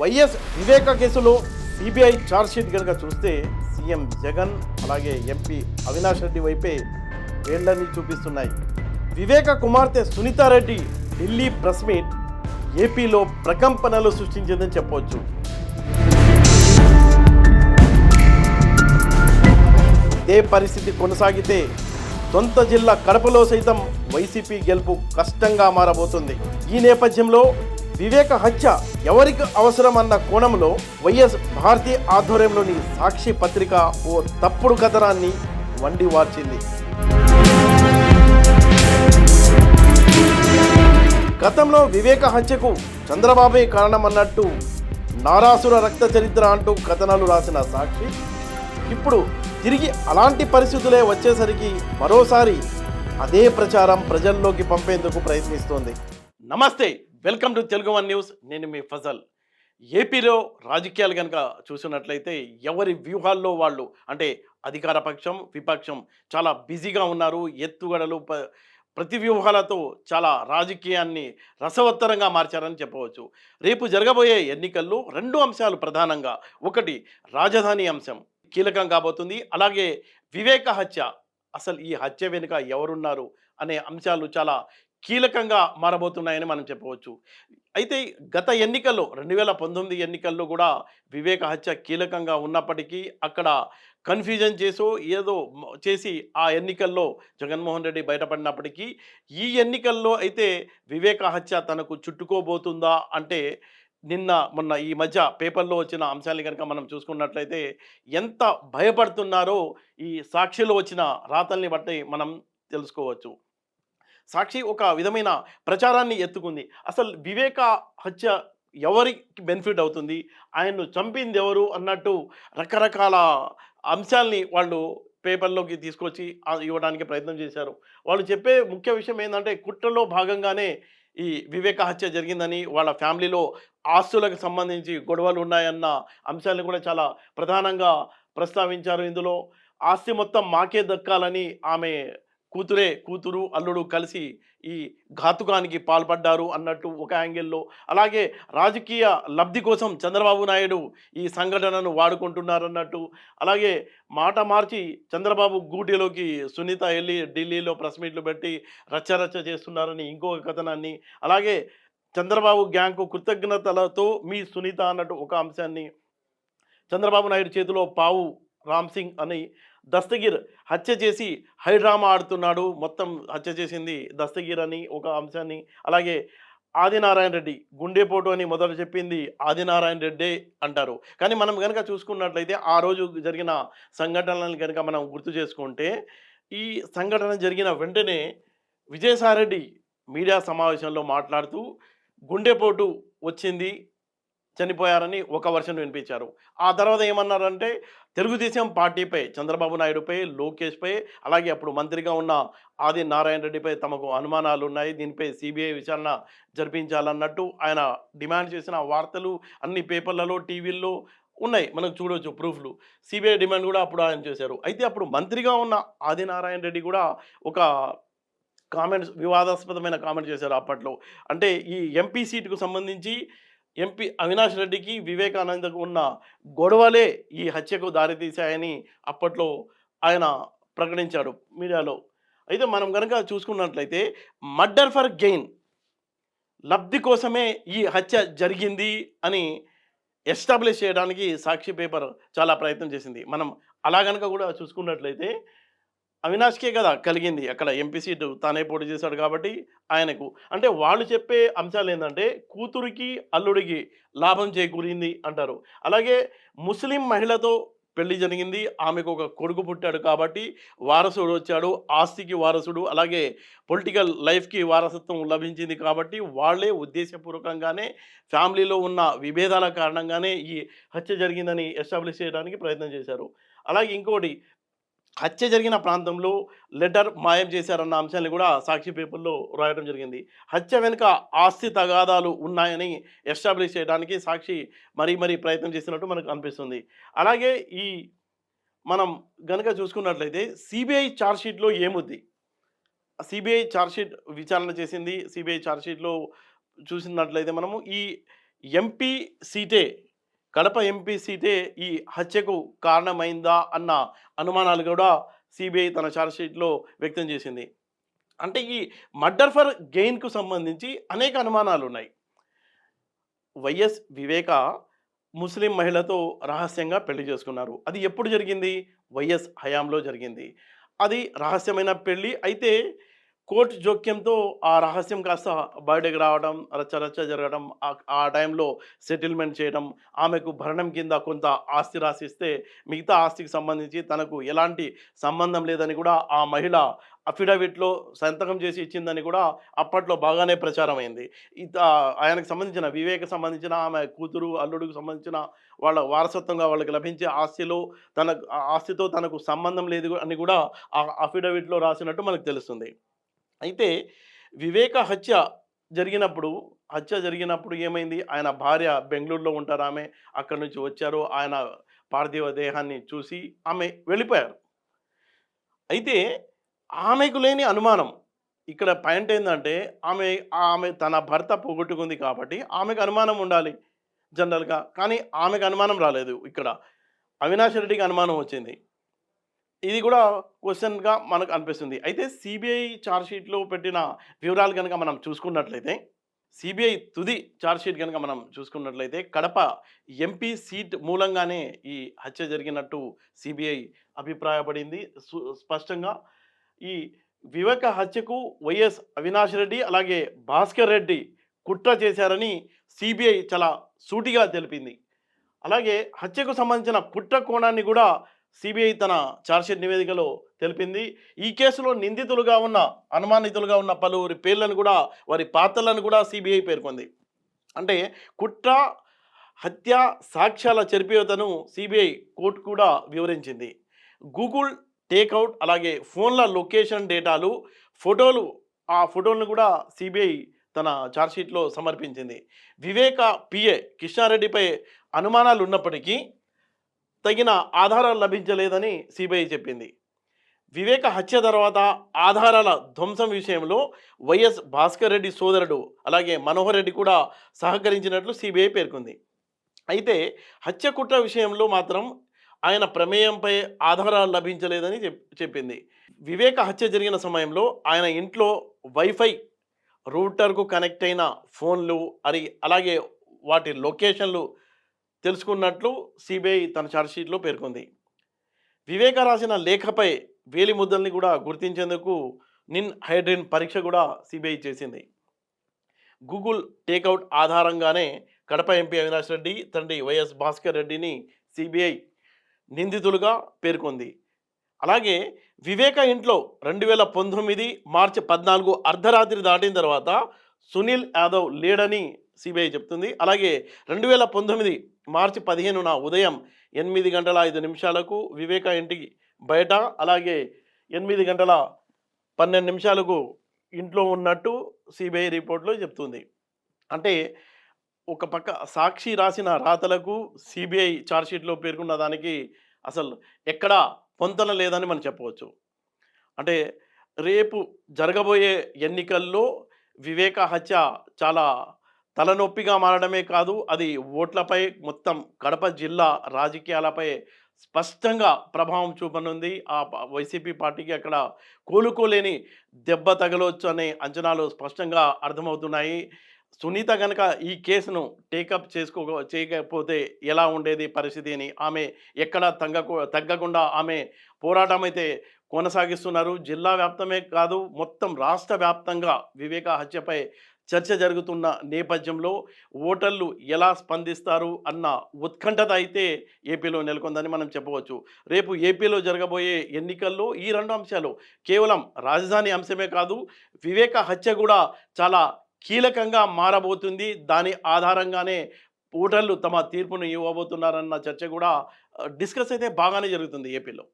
YS వివేక కేసులో CBI chargesheet కనుక చూస్తే సీఎం జగన్ అలాగే ఎంపీ అవినాష్ రెడ్డి వైపే వేళ్లని చూపిస్తున్నాయి. వివేక కుమార్తె సునీతారెడ్డి ఢిల్లీ ప్రెస్ మీట్ ఏపీలో ప్రకంపనలు సృష్టించిందని చెప్పవచ్చు. ఇదే పరిస్థితి కొనసాగితే సొంత జిల్లా కడపలో సైతం వైసీపీ గెలుపు కష్టంగా మారబోతుంది. ఈ నేపథ్యంలో వివేక హత్య ఎవరికి అవసరం అన్న కోణంలో వైఎస్ భారతి ఆధ్వర్యంలోని సాక్షి పత్రిక ఓ తప్పుడు కథనాన్ని వండి వార్చింది. గతంలో వివేక హత్యకు చంద్రబాబే కారణమన్నట్టు నారాసుర రక్త చరిత్ర అంటూ కథనాలు రాసిన సాక్షి ఇప్పుడు తిరిగి అలాంటి పరిస్థితులే వచ్చేసరికి మరోసారి అదే ప్రచారం ప్రజల్లోకి పంపేందుకు ప్రయత్నిస్తోంది. నమస్తే, welcome to Telugu one news. నేను మీ ఫజల్. ఏపీలో రాజకీయాలు కనుక చూసినట్లయితే ఎవరి వ్యూహాల్లో వాళ్ళు, అంటే అధికార పక్షం విపక్షం చాలా బిజీగా ఉన్నారు. ఎత్తుగడలు ప్రతి వ్యూహాలతో చాలా రాజకీయాన్ని రసవత్తరంగా మార్చారని చెప్పవచ్చు. రేపు జరగబోయే ఎన్నికల్లో రెండు అంశాలు ప్రధానంగా, ఒకటి రాజధాని అంశం కీలకం కాబోతుంది, అలాగే వివేక హత్య, అసలు ఈ హత్య వెనుక ఎవరున్నారు అనే అంశాలు చాలా కీలకంగా మారబోతున్నాయని మనం చెప్పవచ్చు. అయితే గత ఎన్నికల్లో 2019 ఎన్నికల్లో కూడా వివేక హత్య కీలకంగా ఉన్నప్పటికీ అక్కడ కన్ఫ్యూజన్ ఏదో చేసి ఆ ఎన్నికల్లో జగన్మోహన్ రెడ్డి బయటపడినప్పటికీ ఈ ఎన్నికల్లో అయితే వివేక హత్య తనకు చుట్టుకోబోతుందా అంటే మొన్న ఈ మధ్య పేపర్లో వచ్చిన అంశాన్ని కనుక మనం చూసుకున్నట్లయితే ఎంత భయపడుతున్నారో ఈ సాక్షిలో వచ్చిన రాతల్ని బట్టి మనం తెలుసుకోవచ్చు. సాక్షి ఒక విధమైన ప్రచారాన్ని ఎత్తుకుంది. అసలు వివేక హత్య ఎవరికి బెనిఫిట్ అవుతుంది, ఆయన్ను చంపింది ఎవరు అన్నట్టు రకరకాల అంశాల్ని వాళ్ళు పేపర్లోకి తీసుకొచ్చి ఇవ్వడానికి ప్రయత్నం చేశారు. వాళ్ళు చెప్పే ముఖ్య విషయం ఏంటంటే కుట్రలో భాగంగానే ఈ వివేక హత్య జరిగిందని, వాళ్ళ ఫ్యామిలీలో ఆస్తులకు సంబంధించి గొడవలు ఉన్నాయన్న అంశాలను కూడా చాలా ప్రధానంగా ప్రస్తావించారు. ఇందులో ఆస్తి మొత్తం మాకే దక్కాలని ఆమె కూతురు అల్లుడు కలిసి ఈ ఘాతుకానికి పాల్పడ్డారు అన్నట్టు ఒక యాంగిల్లో, అలాగే రాజకీయ లబ్ధి కోసం చంద్రబాబు నాయుడు ఈ సంఘటనను వాడుకుంటున్నారన్నట్టు, అలాగే మాట మార్చి చంద్రబాబు గూటిలోకి సునీత వెళ్ళి ఢిల్లీలో ప్రెస్ మీట్లు పెట్టి రచ్చరచ్చ చేస్తున్నారని ఇంకొక కథనాన్ని, అలాగే చంద్రబాబు గ్యాంగ్కు కృతజ్ఞతలతో మీ సునీత అన్నట్టు ఒక అంశాన్ని, చంద్రబాబు నాయుడు చేతిలో పావు రామ్ సింగ్ అని దస్తగిర్ హత్య చేసి హైడ్రామా ఆడుతున్నాడు, మొత్తం హత్య చేసింది దస్తగిర్ అని ఒక అంశాన్ని, అలాగే ఆదినారాయణ రెడ్డి గుండెపోటు అని మొదలు చెప్పింది ఆదినారాయణ రెడ్డే అంటారు. కానీ మనం కనుక చూసుకున్నట్లయితే ఆ రోజు జరిగిన సంఘటనలను కనుక మనం గుర్తు చేసుకుంటే ఈ సంఘటన జరిగిన వెంటనే విజయసాయిరెడ్డి మీడియా సమావేశంలో మాట్లాడుతూ గుండెపోటు వచ్చింది, చనిపోయారని ఒక వర్షన్ వినిపించారు. ఆ తర్వాత ఏమన్నారంటే తెలుగుదేశం పార్టీపై, చంద్రబాబు నాయుడుపై, లోకేష్పై, అలాగే అప్పుడు మంత్రిగా ఉన్న ఆది నారాయణ రెడ్డిపై తమకు అనుమానాలు ఉన్నాయి, దీనిపై సిబిఐ విచారణ జరిపించాలన్నట్టు ఆయన డిమాండ్ చేసిన వార్తలు అన్ని పేపర్లలో టీవీల్లో ఉన్నాయి, మనం చూడవచ్చు ప్రూఫ్లు. సిబిఐ డిమాండ్ కూడా అప్పుడు ఆయన చేశారు. అయితే అప్పుడు మంత్రిగా ఉన్న ఆది నారాయణ రెడ్డి కూడా ఒక కామెంట్స్, వివాదాస్పదమైన కామెంట్ చేశారు అప్పట్లో. అంటే ఈ ఎంపీ సీటుకు సంబంధించి ఎంపీ అవినాష్ రెడ్డికి వివేకానందకు ఉన్న గొడవలే ఈ హత్యకు దారితీశాయని అప్పట్లో ఆయన ప్రకటించాడు మీడియాలో. అయితే మనం కనుక చూసుకున్నట్లయితే మర్డర్ ఫర్ గెయిన్, లబ్ధి కోసమే ఈ హత్య జరిగింది అని ఎస్టాబ్లిష్ చేయడానికి సాక్షి పేపర్ చాలా ప్రయత్నం చేసింది. మనం అలా కనుక కూడా చూసుకున్నట్లయితే అవినాష్కే కదా కలిగింది, అక్కడ ఎంపీ సీటు తానే పోటీ చేశాడు కాబట్టి ఆయనకు. అంటే వాళ్ళు చెప్పే అంశాలు ఏంటంటే కూతురికి అల్లుడికి లాభం చేకూరింది అంటారు. అలాగే ముస్లిం మహిళతో పెళ్లి జరిగింది, ఆమెకు ఒక కొడుకు పుట్టాడు కాబట్టి వారసుడు వచ్చాడు, ఆస్తికి వారసుడు, అలాగే పొలిటికల్ లైఫ్కి వారసత్వం లభించింది కాబట్టి వాళ్ళే ఉద్దేశపూర్వకంగానే ఫ్యామిలీలో ఉన్న విభేదాల కారణంగానే ఈ హత్య జరిగిందని ఎస్టాబ్లిష్ చేయడానికి ప్రయత్నం చేశారు. అలాగే ఇంకోటి, హత్య జరిగిన ప్రాంతంలో లెటర్ మాయం చేశారన్న అంశాన్ని కూడా సాక్షి పేపర్లో రాయడం జరిగింది. హత్య వెనుక ఆస్తి తగాదాలు ఉన్నాయని ఎస్టాబ్లిష్ చేయడానికి సాక్షి మరీ ప్రయత్నం చేసినట్టు మనకు అనిపిస్తుంది. అలాగే ఈ మనం గనుక చూసుకున్నట్లయితే సిబిఐ ఛార్జ్షీట్లో ఏముంది, సిబిఐ ఛార్జ్షీట్ విచారణ చేసింది. సిబిఐ ఛార్జ్షీట్లో చూసినట్లయితే మనము ఈ ఎంపీ సీటే కడప ఎంపీ సీటే ఈ హత్యకు కారణమైందా అన్న అనుమానాలు కూడా సిబిఐ తన ఛార్జ్‌షీట్‌లో వ్యక్తం చేసింది. అంటే ఈ మర్డర్ ఫర్ గెయిన్‌కు సంబంధించి అనేక అనుమానాలున్నాయి. వివేక ముస్లిం మహిళతో రహస్యంగా పెళ్లి చేసుకున్నారు. అది ఎప్పుడు జరిగింది? హయాంలో జరిగింది. అది రహస్యమైన పెళ్లి. అయితే కోర్టు జోక్యంతో ఆ రహస్యం కాస్త బయటకు రావడం, రచ్చ జరగడం, ఆ టైంలో సెటిల్మెంట్ చేయడం, ఆమెకు భరణం కింద కొంత ఆస్తి రాసిస్తే, మిగతా ఆస్తికి సంబంధించి తనకు ఎలాంటి సంబంధం లేదని కూడా ఆ మహిళ అఫిడవిట్‌లో సంతకం చేసి ఇచ్చిందని కూడా అప్పట్లో బాగానే ప్రచారమైంది. ఆయనకు సంబంధించిన సంబంధించిన ఆమె కూతురు, అల్లుడికి సంబంధించిన వాళ్ళ వారసత్వంగా వాళ్ళకి లభించే ఆస్తిలో ఆ ఆస్తితో తనకు సంబంధం లేదు అని కూడా ఆ అఫిడవిట్‌లో రాసినట్టు మనకు తెలుస్తుంది. అయితే వివేక హత్య జరిగినప్పుడు ఏమైంది? ఆయన భార్య బెంగుళూరులో ఉంటారామె. అక్కడి నుంచి వచ్చారు. ఆయన పార్థివ దేహాన్ని చూసి ఆమె వెళ్ళిపోయారు. అయితే ఆమెకు లేని అనుమానం. ఇక్కడ పాయింట్ ఏందంటే ఆమె ఆమె తన భర్త పోగొట్టుకుంది కాబట్టి ఆమెకు అనుమానం ఉండాలి జనరల్‌గా. కానీ ఆమెకు అనుమానం రాలేదు ఇక్కడ. అవినాష్ రెడ్డికి అనుమానం వచ్చింది. ఇది కూడా క్వెషన్‌గా మనకు అనిపిస్తుంది. అయితే సీబీఐ ఛార్జ్‌షీట్‌లో పెట్టిన వివరాలు గనుక మనం చూసుకున్నట్లయితే, సీబీఐ తుది ఛార్జ్‌షీట్ గనుక మనం చూసుకున్నట్లయితే, కడప ఎంపీ సీట్ మూలంగానే ఈ హత్య జరిగినట్టు సీబీఐ అభిప్రాయపడింది. స్పష్టంగా ఈ వివేక హత్యకు అవినాష్ రెడ్డి అలాగే భాస్కర్ రెడ్డి కుట్ర చేశారని సీబీఐ చాలా సూటిగా తెలిపింది. అలాగే హత్యకు సంబంధించిన కుట్ర కోణాన్ని కూడా సిబిఐ తన ఛార్జ్‌షీట్ నివేదికలో తెలిపింది. ఈ కేసులో అనుమానితులుగా ఉన్న పలువురి పేర్లను కూడా, వారి పాత్రలను కూడా సిబిఐ పేర్కొంది. అంటే కుట్ర, హత్య సాక్ష్యాల చెరిపివేతను సిబిఐ కోర్టు కూడా వివరించింది. గూగుల్ టేక్అవుట్ అలాగే ఫోన్ల లొకేషన్ డేటాలు, ఆ ఫోటోలను కూడా సిబిఐ తన ఛార్జ్‌షీట్‌లో సమర్పించింది. వివేక పిఏ కృష్ణారెడ్డిపై అనుమానాలు ఉన్నప్పటికీ తగిన ఆధారాలు లభించలేదని సిబిఐ చెప్పింది. వివేక హత్య తర్వాత ఆధారాల ధ్వంసం విషయంలో భాస్కర్ రెడ్డి సోదరుడు అలాగే మనోహర్ రెడ్డి కూడా సహకరించినట్లు సిబిఐ పేర్కొంది. అయితే హత్య కుట్ర విషయంలో మాత్రం ఆయన ప్రమేయంపై ఆధారాలు లభించలేదని చెప్పింది. వివేక హత్య జరిగిన సమయంలో ఆయన ఇంట్లో వైఫై రూటర్కు కనెక్ట్ అయిన ఫోన్లు అలాగే వాటి లొకేషన్లు తెలుసుకున్నట్లు సిబిఐ తన ఛార్జ్‌షీట్‌లో పేర్కొంది. వివేక రాసిన లేఖపై వేలి ముద్రల్ని కూడా గుర్తించేందుకు హైడ్రిన్ పరీక్ష కూడా సిబిఐ చేసింది. గూగుల్ టేక్అవుట్ ఆధారంగానే కడప ఎంపీ అవినాష్ రెడ్డి తండ్రి భాస్కర్ రెడ్డిని సిబిఐ నిందితులుగా పేర్కొంది. అలాగే వివేక ఇంట్లో 2019 మార్చి 14 అర్ధరాత్రి దాటిన తర్వాత సునీల్ యాదవ్ లేడని సిబిఐ చెప్తుంది. అలాగే 2019 మార్చి 15న ఉదయం 8:05 వివేక ఇంటికి బయట, అలాగే 8:12 ఇంట్లో ఉన్నట్టు సిబిఐ రిపోర్ట్లో చెప్తుంది. అంటే ఒక పక్క సాక్షి రాసిన రాతలకు సిబిఐ ఛార్జ్‌షీట్‌లో పేర్కొన్న దానికి అసలు ఎక్కడా పొంతన లేదని మనం చెప్పవచ్చు. అంటే రేపు జరగబోయే ఎన్నికల్లో వివేక హత్య చాలా తలనొప్పిగా మారడమే కాదు, అది ఓట్లపై, మొత్తం కడప జిల్లా రాజకీయాలపై స్పష్టంగా ప్రభావం చూపనుంది. వైసీపీ పార్టీకి అక్కడ కోలుకోలేని దెబ్బ తగలవచ్చు అనే అంచనాలు స్పష్టంగా అర్థమవుతున్నాయి. సునీత గనక ఈ కేసును టేకప్ చేయకపోతే ఎలా ఉండేది పరిస్థితి అని ఆమె ఎక్కడ తగ్గకుండా ఆమె పోరాటం అయితే కొనసాగిస్తున్నారు. జిల్లా వ్యాప్తమే కాదు, మొత్తం రాష్ట్ర వ్యాప్తంగా వివేక హత్యపై చర్చ జరుగుతున్న నేపథ్యంలో ఓటర్లు ఎలా స్పందిస్తారు అన్న ఉత్కంఠత అయితే ఏపీలో నెలకొందని మనం చెప్పవచ్చు. రేపు ఏపీలో జరగబోయే ఎన్నికల్లో ఈ రెండు అంశాలు కేవలం రాజధాని అంశమే కాదు, వివేక హత్య కూడా చాలా కీలకంగా మారబోతుంది. దాని ఆధారంగానే ఓటర్లు తమ తీర్పును ఇవ్వబోతున్నారన్న చర్చ కూడా డిస్కస్ అయితే బాగానే జరుగుతుంది ఏపీలో.